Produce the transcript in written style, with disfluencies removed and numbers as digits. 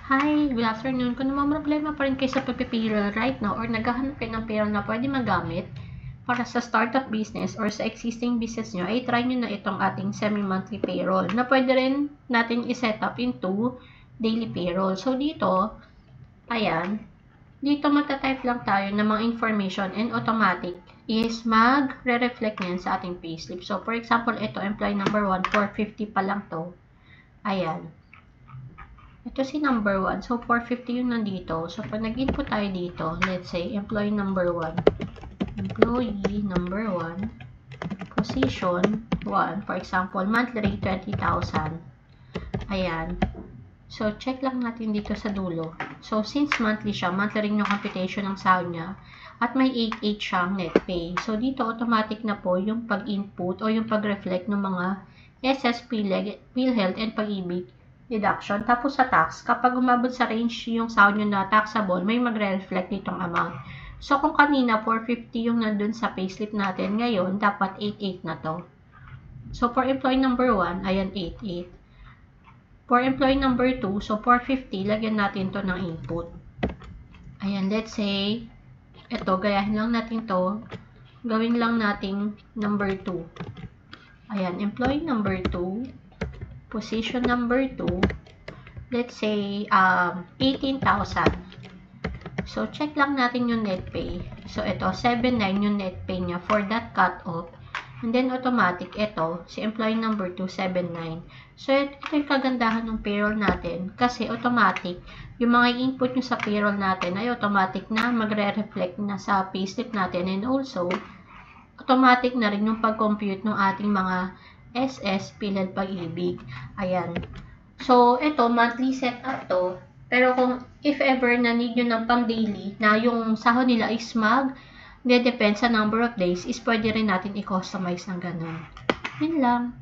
Hi, good afternoon. Kung naman problema pa rin kayo sa pagpipayroll right now or naghahanap kayo ng payroll na pwede magamit para sa startup business or sa existing business nyo, ay try nyo na itong ating semi-monthly payroll na pwede rin natin i-set up into daily payroll. So, dito, ayan, dito magta-type lang tayo ng mga information and automatic is magre-reflect yan sa ating payslip. So, for example, ito, employee number 1, 450 pa lang to. Ayan. Ito si number 1. So, 450 yung nandito. So, pag nag-input tayo dito, let's say, employee number 1. Employee number 1. Position 1. For example, monthly rate 20,000. Ayan. So, check lang natin dito sa dulo. So, since monthly siya, monthly rin yung computation ng sahod niya. At may 8.8 siyang net pay. So, dito automatic na po yung pag-input o yung pag-reflect ng mga SS, PhilHealth, and Pag-ibig deduction. Tapos sa tax, kapag umabot sa range yung sahod nyo na taxable, may magre-reflect ditong amount. So, kung kanina 450 yung nandun sa payslip natin, ngayon, dapat 88 na to. So, for employee number 1, ayan, 88. For employee number 2, so 450, lagyan natin to ng input. Ayan, let's say, eto, gayahin lang natin to. Gawin lang nating number 2. Ayan, employee number 2. Position number 2, let's say, 18,000. So, check lang natin yung net pay. So, ito, 7.9 yung net pay niya for that cut-off. And then, automatic, ito, si employee number 2, 7.9. So, ito yung kagandahan ng payroll natin. Kasi, automatic, yung mga input nyo sa payroll natin ay automatic na magre-reflect na sa payslip natin. And also, automatic na rin yung pag-compute ng ating mga SS, PhilHealth, Pag-ibig. Ayan. So, ito, monthly setup to. Pero kung if ever na need nyo ng pang-daily, na yung sahod nila is mag-depend sa number of days, is pwede rin natin i-customize ng ganun. Yun lang.